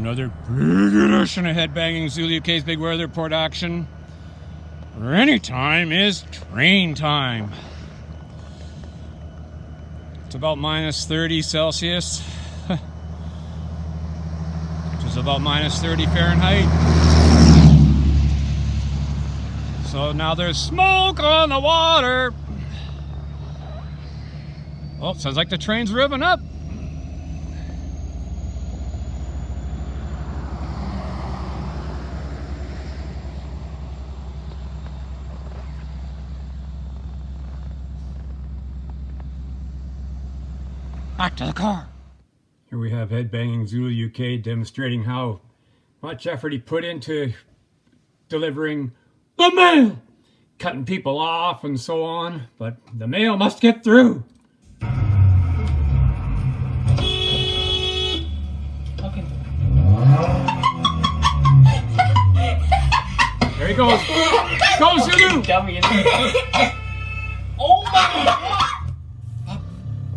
another big edition of Headbanging Zulu UK's Big Weather Report action. Where any time is train time. It's about minus 30 Celsius, which is about minus 30 Fahrenheit. So now there's smoke on the water. Oh, sounds like the train's revving up. Back to the car. Here we have Headbanging Zulu UK demonstrating how much effort he put into delivering the mail, cutting people off and so on, but the mail must get through. Okay. There he goes. Go Zulu! Oh my God!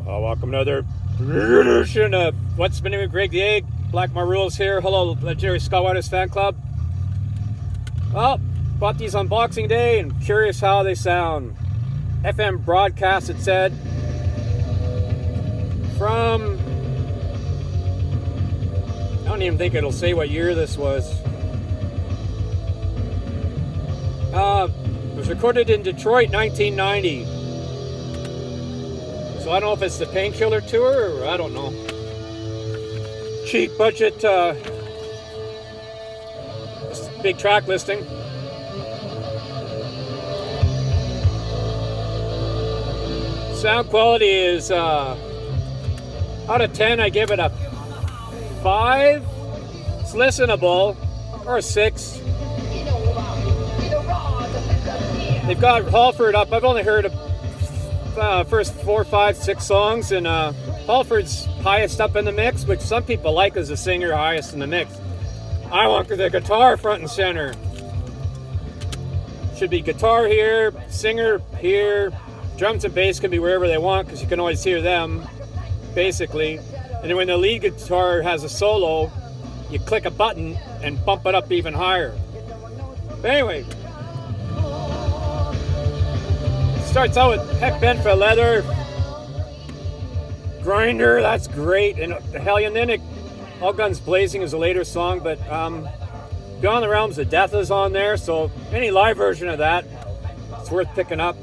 Welcome to another edition of What's Spinning with Greg the Egg. Blackmore Rules here. Hello, Legendary Scott Waters fan club. Well, bought these on Boxing Day and curious how they sound. FM broadcast, it said, from... I don't even think it'll say what year this was. It was recorded in Detroit, 1990. So I don't know if it's the Painkiller Tour or I don't know. Cheap budget, big track listing. Sound quality is, out of 10 I give it a 5. It's listenable, or a 6. They've got Halford up. I've only heard first 4, 5, 6 songs, and Halford's highest up in the mix, which some people like as a singer highest in the mix. I want the guitar front and center. Should be guitar here, singer here, drums and bass can be wherever they want because you can always hear them, basically. And then when the lead guitar has a solo, you click a button and bump it up even higher. But anyway, starts out with Heck Bent for Leather, Grinder, that's great, and Hellion. Then All Guns Blazing is a later song, but Beyond the Realms of Death is on there, so any live version of that, it's worth picking up.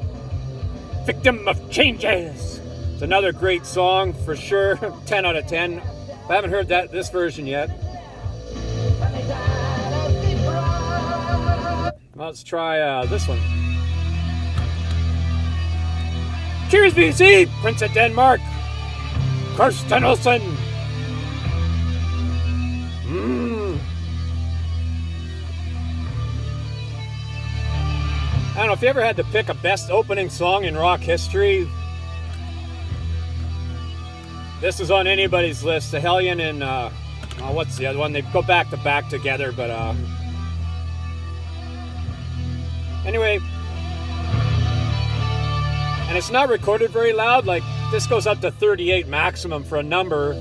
Victim of Changes, it's another great song for sure, 10 out of 10. I haven't heard this version yet. Let's try this one. Cheers, BC! Prince of Denmark! Kirsten Olsen! I don't know if you ever had to pick a best opening song in rock history. This is on anybody's list. The Hellion and, what's the other one? They go back to back together, but, anyway. And it's not recorded very loud, like this goes up to 38 maximum for a number.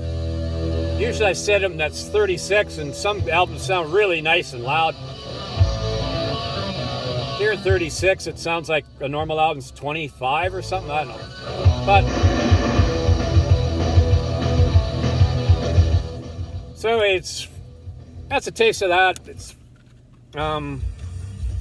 Usually I set them that's 36, and some albums sound really nice and loud. Here at 36, it sounds like a normal album's 25 or something, I don't know. But, so anyway, that's a taste of that. It's,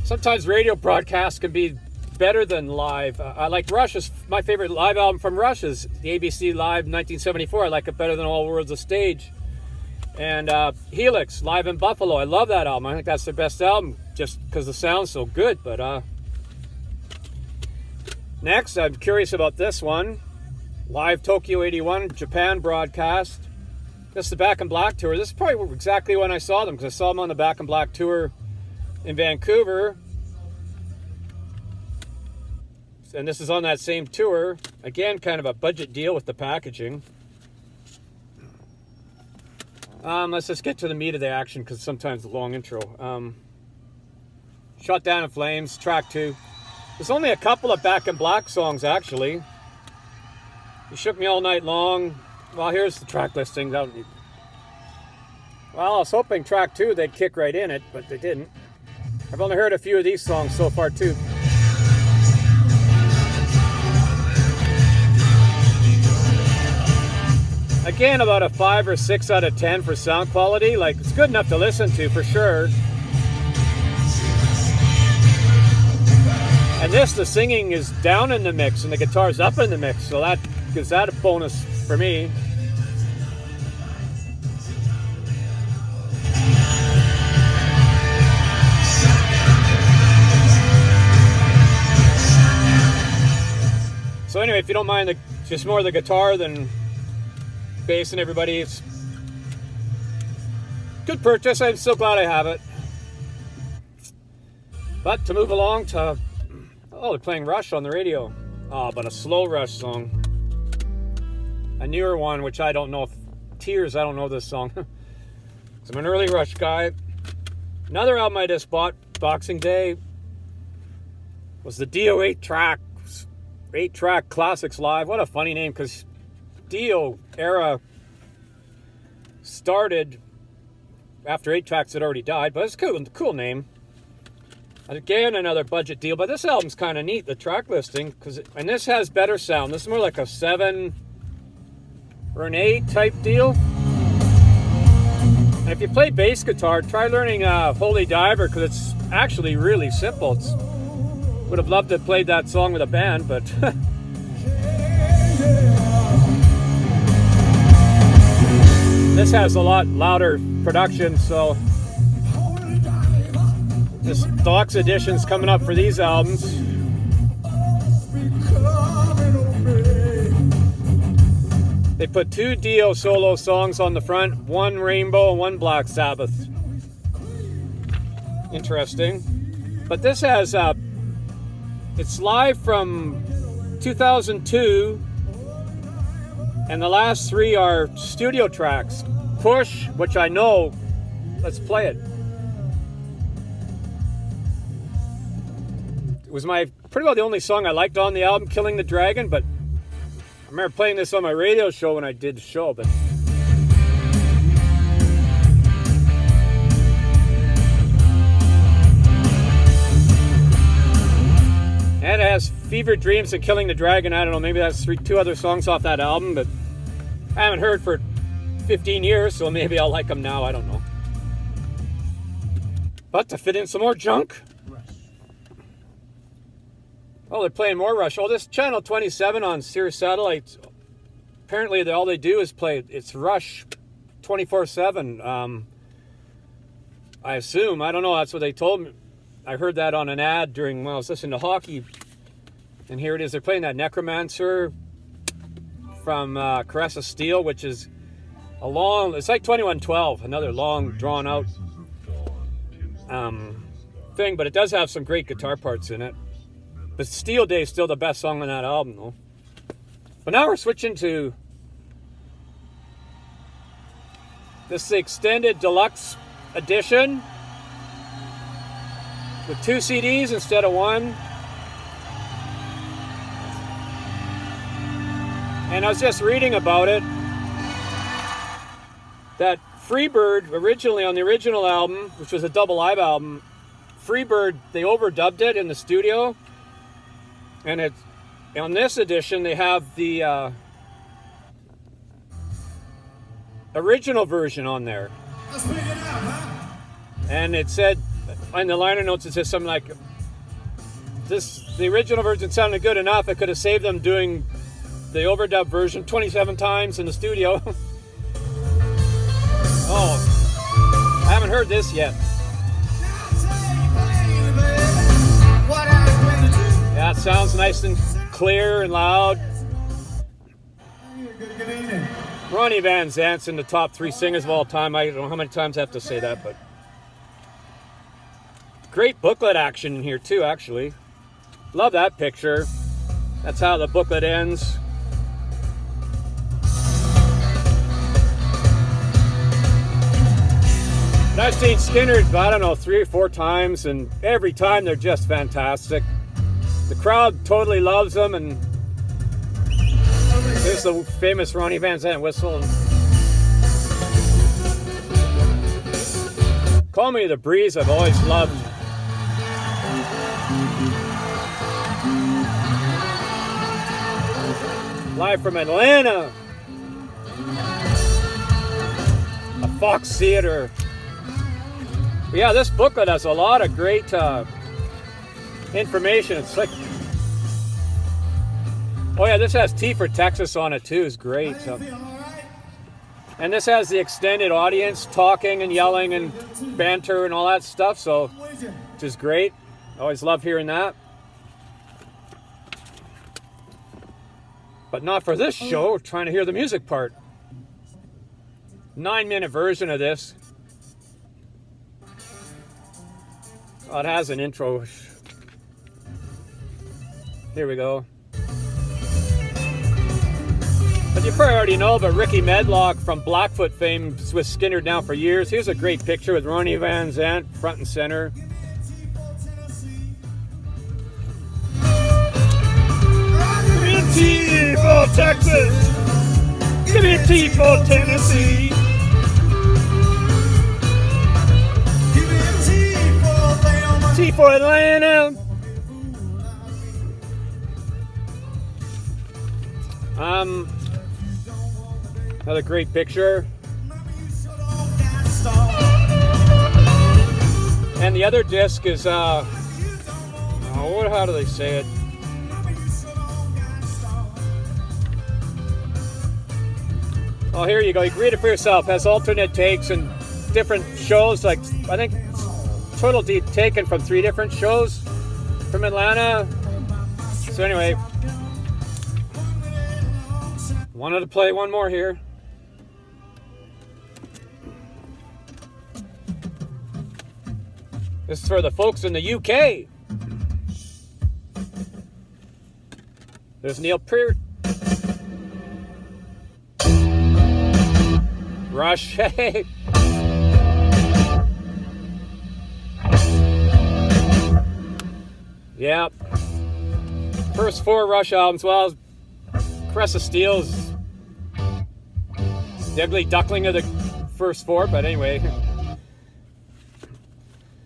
sometimes radio broadcasts can be better than live. I like Rush's, my favorite live album from Rush is the ABC Live 1974. I like it better than All Worlds of Stage. And Helix, Live in Buffalo. I love that album. I think that's their best album just because the sound's so good. But next, I'm curious about this one. Live Tokyo 81 Japan broadcast. This is the Back in Black tour. This is probably exactly when I saw them because I saw them on the Back in Black tour in Vancouver. And this is on that same tour. Again, kind of a budget deal with the packaging. Let's just get to the meat of the action because sometimes a long intro. Shot Down in Flames, track 2. There's only a couple of Back in Black songs, actually. You Shook Me All Night Long. Well, here's the track listing. Well, I was hoping track 2 they'd kick right in it, but they didn't. I've only heard a few of these songs so far too. Again, about a 5 or 6 out of 10 for sound quality. Like, it's good enough to listen to for sure. And this, the singing is down in the mix and the guitar's up in the mix, so that gives that a bonus for me. So anyway, if you don't mind just more of the guitar than bass and everybody, it's good purchase. I'm so glad I have it. But to move along to, oh, they're playing Rush on the radio. Oh, but a slow Rush song. A newer one, which I don't know if, Tears, I don't know this song. So I'm an early Rush guy. Another album I just bought Boxing Day was the Dio 8-track Classics Live. What a funny name, because Dio era started after 8-tracks had already died, but it's a cool name. Again, another budget deal, but this album's kind of neat, the track listing, and this has better sound. This is more like a 7 or an 8 type deal. And if you play bass guitar, try learning Holy Diver, because it's actually really simple. Would have loved to have played that song with a band, but this has a lot louder production, so this deluxe edition's coming up for these albums. They put 2 Dio solo songs on the front, 1 Rainbow and 1 Black Sabbath. Interesting. But this has, it's live from 2002, and the last 3 are studio tracks. Push, which I know, let's play it. It was pretty well the only song I liked on the album, Killing the Dragon, but I remember playing this on my radio show when I did the show, but and it has Fever Dreams and Killing the Dragon. I don't know, maybe that's 2 other songs off that album, but I haven't heard for 15 years, so maybe I'll like them now, I don't know. But to fit in some more junk. Oh, they're playing more Rush. Oh, this Channel 27 on Sirius Satellite, apparently all they do is play, it's Rush 24/7. I assume, I don't know, that's what they told me. I heard that on an ad when I was listening to hockey. And here it is, they're playing that Necromancer from Caress of Steel, which is it's like 2112, another long, drawn out thing, but it does have some great guitar parts in it. But Steel Day is still the best song on that album, though. But now we're switching to this is the extended deluxe edition with 2 CDs instead of 1. And I was just reading about it, that Freebird, originally on the original album, which was a double live album, Freebird, they overdubbed it in the studio. And on this edition, they have the original version on there. Let's pick it up, huh? And it said, in the liner notes, it says something like, the original version sounded good enough, it could have saved them doing the overdub version 27 times in the studio. Oh, I haven't heard this yet. Yeah, it sounds nice and clear and loud. Ronnie Van Zant's in the top 3 singers of all time. I don't know how many times I have to say that, but great booklet action in here too, actually. Love that picture. That's how the booklet ends. And I've seen Skynyrd, I don't know, 3 or 4 times, and every time they're just fantastic. The crowd totally loves them, and there's the famous Ronnie Van Zant whistle. Call Me the Breeze, I've always loved. Live from Atlanta. A Fox Theater. Yeah, this booklet has a lot of great information. It's like, oh yeah, this has T for Texas on it too. It's great. And this has the extended audience talking and yelling and banter and all that stuff, so which is great. Always love hearing that. But not for this show. We're trying to hear the music part. 9-minute version of this. Oh, it has an intro. Here we go. But you probably already know about Ricky Medlock from Blackfoot fame, was with Skynyrd now for years. Here's a great picture with Ronnie Van Zant front and center. Give me a T for Texas. Give me a T for Tennessee. Give me a T for Atlanta. T for Atlanta. Another great picture. And the other disc is, how do they say it? Oh, here you go. You can read it for yourself. It has alternate takes and different shows. Like, I think total taken from 3 different shows from Atlanta. So anyway, wanted to play one more here. This is for the folks in the UK. There's Neil Peart. Rush. Hey. Yeah. First 4 Rush albums. Well, Crest of Steel's the Ugly Duckling of the first 4, but anyway.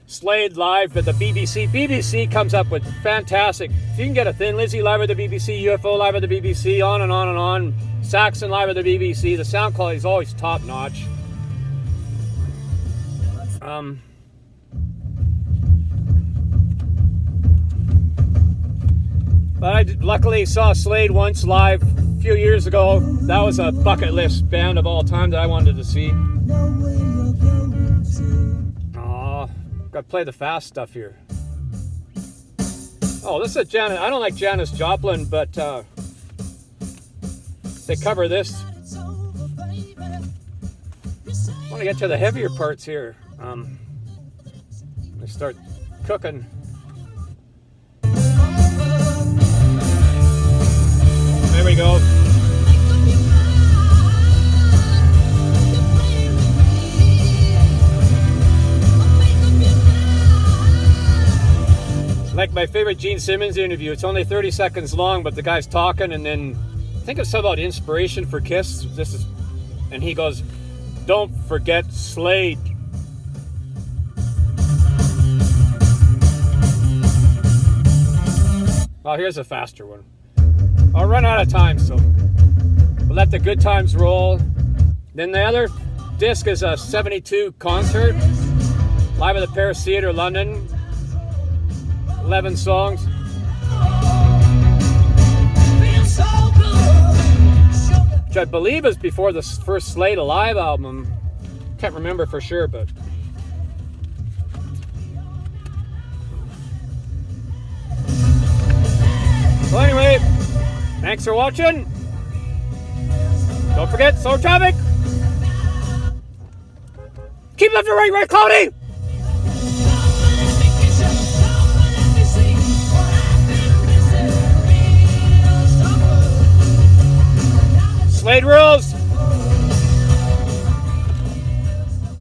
Slade live at the BBC. BBC comes up with fantastic. If you can get a Thin Lizzy live at the BBC, UFO live at the BBC, on and on and on. Saxon live at the BBC. The sound quality is always top notch. But I luckily saw Slade once live a few years ago. That was a bucket list band of all time that I wanted to see. Got to play the fast stuff here. Oh, this is Janis. I don't like Janis Joplin, but they cover this. I want to get to the heavier parts here. They start cooking. There we go. Like my favorite Gene Simmons interview. It's only 30 seconds long, but the guy's talking, and then I think it's something about inspiration for Kiss. And he goes, "Don't forget Slade." Oh, here's a faster one. I'll run out of time, so we'll let the good times roll. Then the other disc is a 72 concert live at the Paris Theatre, London. 11 songs. Which I believe is before the first Slade Alive album. Can't remember for sure, but. Well, anyway, thanks for watching. Don't forget, Solar Traffic. Keep left to right, Cloudy. Slade rules.